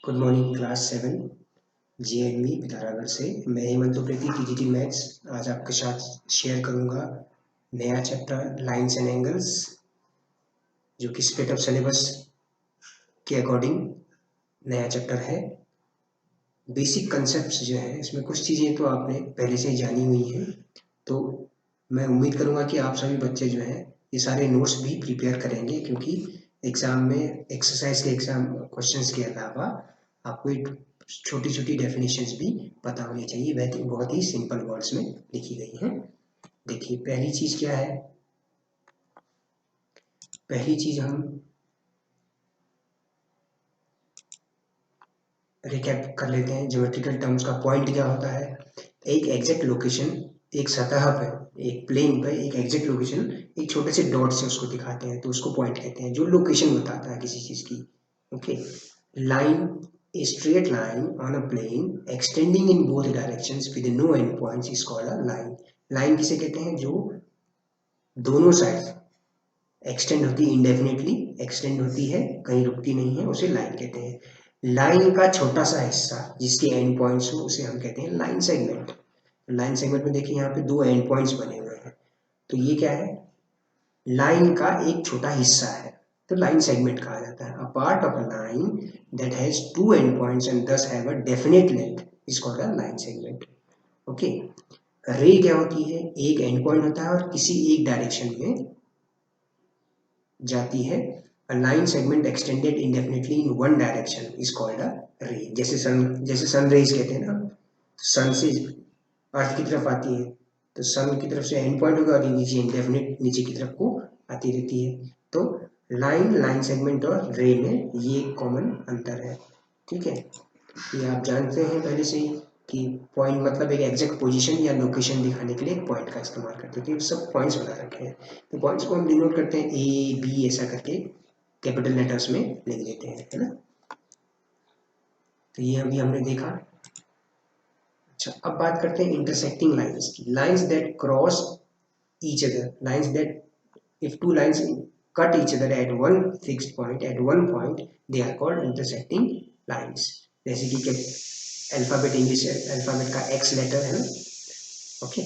Good morning class 7 GNV पिथारागढ़ से। मैं Hemant Upreti TGT maths आज आपके साथ शेयर करूंगा नया चैप्टर लाइंस एंड एंगल्स, जो कि स्प्लिट अप सिलेबस के अकॉर्डिंग नया चैप्टर है। बेसिक कंसेप्ट्स जो है इसमें कुछ चीज़ें तो आपने पहले से ही जानी हुई हैं, तो मैं उम्मीद करूंगा कि आप सभी बच्चे जो हैं ये सारे नोट्स भी प्रिपेयर करेंगे, क्योंकि एग्ज़ाम में एक्सरसाइज के एग्ज़ाम क्वेश्चंस के अलावा आपको एक छोटी छोटी डेफिनेशंस भी पता होनी चाहिए, वह बहुत ही सिंपल वर्ड्स में लिखी गई हैं। देखिए पहली चीज़ क्या है। पहली चीज़ हम रिकैप कर लेते हैं। ज्योमेट्रिकल टर्म्स का पॉइंट क्या होता है। एक एग्जैक्ट लोकेशन, एक सतह पर, एक प्लेन पर एक एग्जैक्ट लोकेशन एक छोटे से डॉट से उसको दिखाते हैं, तो उसको पॉइंट कहते हैं, जो लोकेशन बताता है किसी चीज़ की। Okay. Line, a straight line on a plane extending in both directions with no end points is called a line. Line किसे कहते हैं, जो दोनों साइड एक्सटेंड होती है, इंडेफिनेटली एक्सटेंड होती है, कहीं रुकती नहीं है, उसे लाइन कहते हैं। लाइन का छोटा सा हिस्सा जिसके एंड पॉइंट्स हो उसे हम कहते हैं लाइन सेगमेंट। लाइन सेगमेंट में देखिए यहाँ पे दो एंड पॉइंट्स बने हुए हैं, तो ये क्या है, लाइन का एक छोटा हिस्सा है, तो लाइन सेगमेंट कहा जाता है। A part of a line that has two end points and this have a definite length is called a line segment. Okay. Ray क्या होती है, एक एंड पॉइंट होता है और किसी एक डायरेक्शन में जाती है। अ line segment extended indefinitely in one direction is called अ रे। जैसे सन रेज कहते हैं ना, सन से अर्थ की तरफ आती है, तो सन की तरफ से एंड पॉइंट होगा और ये नीचे इंडेफिनिट नीचे की तरफ को आती रहती है। तो लाइन सेगमेंट और रे में ये कॉमन अंतर है। ठीक है, ये आप जानते हैं पहले से ही कि पॉइंट मतलब एक एग्जैक्ट पोजीशन या लोकेशन दिखाने के लिए एक पॉइंट का इस्तेमाल करते हैं। तो सब पॉइंट्स बना रखे हैं, तो पॉइंट्स को हम डिनोट करते हैं A B ऐसा करके कैपिटल लेटर्स में लिख देते हैं, है ना। तो ये अभी हमने देखा। अच्छा, अब बात करते हैं इंटरसेक्टिंग लाइंस की। Lines that cross each other, lines that if two lines cut each other at one fixed point at one point, they are called intersecting lines. जैसे कि अल्फाबेट, इंग्लिश अल्फाबेट का X लेटर है ना। Okay.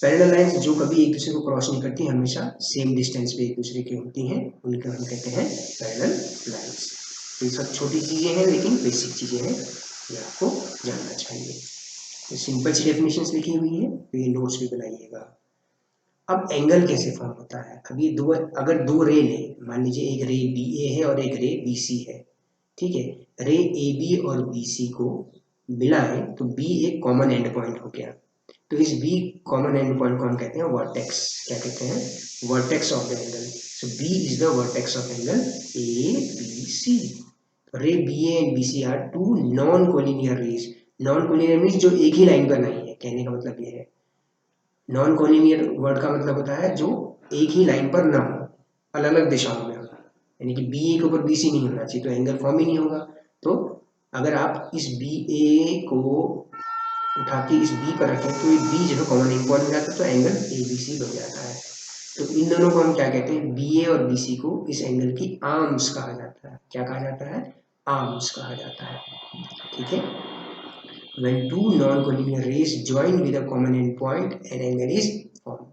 Parallel lines जो कभी एक दूसरे को क्रॉस नहीं करती, हमेशा सेम डिस्टेंस पे एक दूसरे की होती हैं, उनको हम कहते हैं पैरेलल लाइंस। तो ये सब छोटी चीजें हैं लेकिन बेसिक चीजें हैं, ये आपको जानना चाहिए। तो सिंपल सी डेफिनेशंस लिखी हुई है, तो ये नोट्स भी बनाइएगा। अब एंगल कैसे फॉर्म होता है। अब ये दो, अगर दो रे लें, मान लीजिए एक रे BA है और एक रे BC है, ठीक है। रे AB और BC को मिलाएं तो B एक कॉमन एंड पॉइंट हो गया, तो इस B कॉमन एंड पॉइंट को हम कहते हैं वर्टेक्स। क्या कहते हैं, vertex of the angle. So B is the vertex of angle ABC। Ray BA and BC are two non collinear rays. Non collinear means जो एक ही लाइन पर नहीं है, कहने का मतलब ये है। नॉन कोलिनियर वर्ड का मतलब होता है जो एक ही लाइन पर ना हो, अलग अलग दिशाओं में हो, यानी कि BA के ऊपर BC नहीं होना चाहिए, तो एंगल फॉर्म ही नहीं होगा। तो अगर आप इस BA को उठा के इस B पर रखें तो ये B जो है कॉमन एंड पॉइंट हो जाता है, तो एंगल ABC बन जाता है। तो इन दोनों को हम क्या कहते हैं, BA और BC को इस एंगल की आर्म्स कहा जाता है। क्या कहा जाता है, आर्म्स कहा जाता है। ठीक है। When two non-collinear rays join with a common end point, an angle is formed.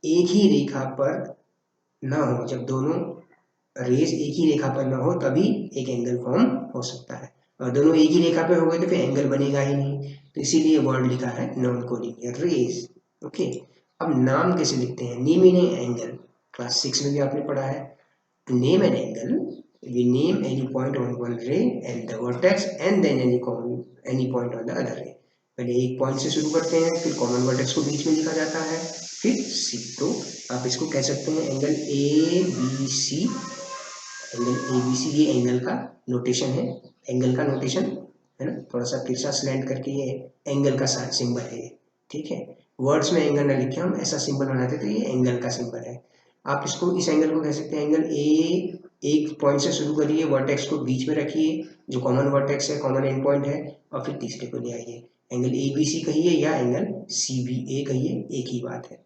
एक ही रेखा पर ना हो, जब दोनों रेस एक ही रेखा पर ना हो तभी एक एंगल फॉर्म हो सकता है, और दोनों एक ही रेखा पे हो गए तो फिर एंगल बनेगा ही नहीं, तो इसीलिए वर्ड लिखा है नॉन कोलिनियर रेस। ओके। अब नाम कैसे लिखते हैं, नेम इन एंगल। क्लास 6 में भी आपने पढ़ा है। To name an angle, we name any point on one ray and the vertex and then any point on the other ray. पहले एक पॉइंट से शुरू करते हैं, फिर कॉमन वर्टेक्स को बीच में लिखा जाता है, फिर C। तो आप इसको कह सकते हैं एंगल ABC। एंगल ABC ये एंगल का नोटेशन है, एंगल का नोटेशन है ना, थोड़ा सा तिरछा स्लैंट करके ये एंगल का सिंबल है। ठीक है, वर्ड्स में एंगल ना लिखे हम, ऐसा सिंबल बनाते तो ये एंगल का सिंबल है। आप इसको, इस एंगल को कह सकते हैं एंगल A। एक पॉइंट से शुरू करिए, वर्टेक्स को बीच में रखिए, जो कॉमन वर्टेक्स है, कॉमन एंड पॉइंट है, और फिर तीसरे को ले आइए। एंगल ABC कहिए या एंगल CBA कहिए, एक ही बात है।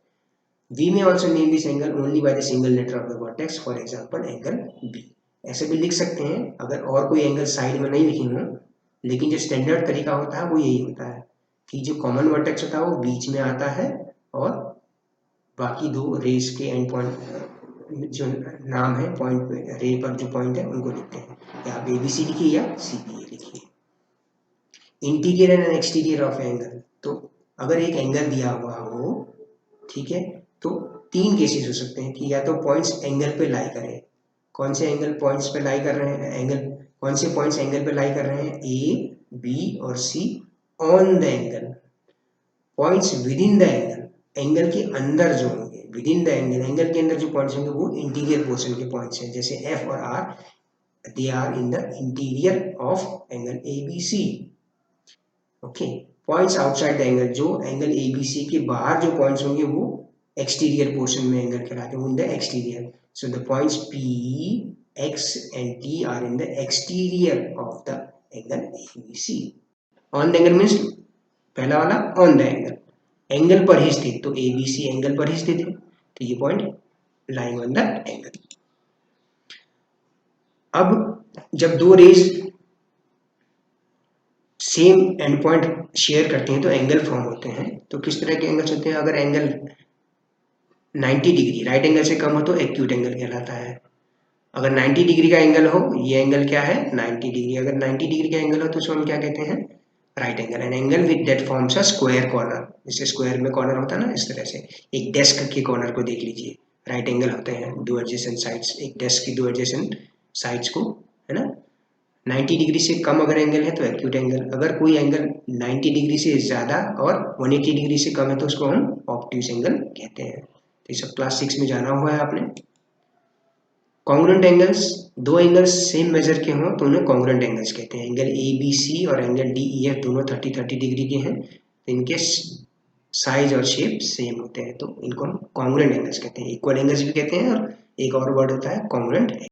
We may also name this angle only by the single letter of the vertex, for example angle B. ऐसे भी लिख सकते हैं अगर और कोई एंगल साइड में नहीं लिखी हो, लेकिन जो स्टैंडर्ड तरीका होता है वो यही होता है कि जो कॉमन वर्टेक्स होता है वो बीच में आता है और बाकी दो रेस के एंड पॉइंट जो नाम है पॉइंट रे पर जो पॉइंट है उनको लिखते हैं, या आप ABC लिखिए या CPA लिखिए। Interior and exterior of angle, तो अगर एक एंगल दिया हुआ हो, ठीक है, तो तीन केसेस हो सकते हैं कि या तो पॉइंट्स एंगल पे लाई करें। कौन से एंगल पॉइंट्स पे लाई कर रहे हैं, एंगल कौन से पॉइंट्स एंगल पे लाई कर रहे हैं, A, B और C on the angle. Points with in the angle, angle के अंदर जो होंगे, with in the angle, angle के अंदर जो पॉइंट्स होंगे वो इंटीरियर पोर्शन के पॉइंट्स हैं, जैसे F और R, they are in the interior of angle ABC। Okay, points outside the angle, जो एंगल ABC के बाहर जो पॉइंट्स होंगे वो एक्सटीरियर पोर्शन में एंगल कहलाते हैं, in the exterior. So the points P, X and T are in the exterior of the angle ABC। On the angle means पहला वाला ऑन द एंगल, एंगल पर ही स्थित, तो ABC एंगल पर ही स्थित है, तो ये point lying on the angle. अब जब दो rays same end point share करते हैं तो एंगल फॉर्म होते हैं। तो किस तरह के एंगल्स होते हैं, अगर एंगल 90 डिग्री राइट एंगल से कम हो तो एक्यूट एंगल कहलाता है। अगर 90 डिग्री का एंगल हो, ये एंगल क्या है 90 डिग्री, अगर 90 डिग्री का एंगल हो तो उसको हम क्या कहते हैं right angle. An angle with that forms a square corner, जैसे स्क्वायर में कॉर्नर होता है ना, इस तरह से एक डेस्क के कॉर्नर को देख लीजिए, राइट एंगल होते हैं दो एडजेसेंट साइड्स, एक डेस्क की दो एडजेसेंट साइड्स को, है ना। 90 डिग्री से कम अगर एंगल है तो एक्यूट एंगल, अगर कोई एंगल 90 डिग्री से ज़्यादा और 180 डिग्री से कम है तो उसको हम ऑब्ट्यूस एंगल कहते हैं। तो ये सब क्लास 6 में जाना हुआ है आपने। कॉन्ग्रुएंट एंगल्स, दो एंगल्स सेम मेजर के हों तो उन्हें कॉन्ग्रुएंट एंगल्स कहते हैं। एंगल ABC और एंगल DEF दोनों 30-30 डिग्री के हैं, तो इनके साइज और शेप सेम होते हैं, तो इनको हम कॉन्ग्रुएंट एंगल्स कहते हैं। इक्वल एंगल्स भी कहते हैं और एक और वर्ड होता है कॉन्ग्रुएंट।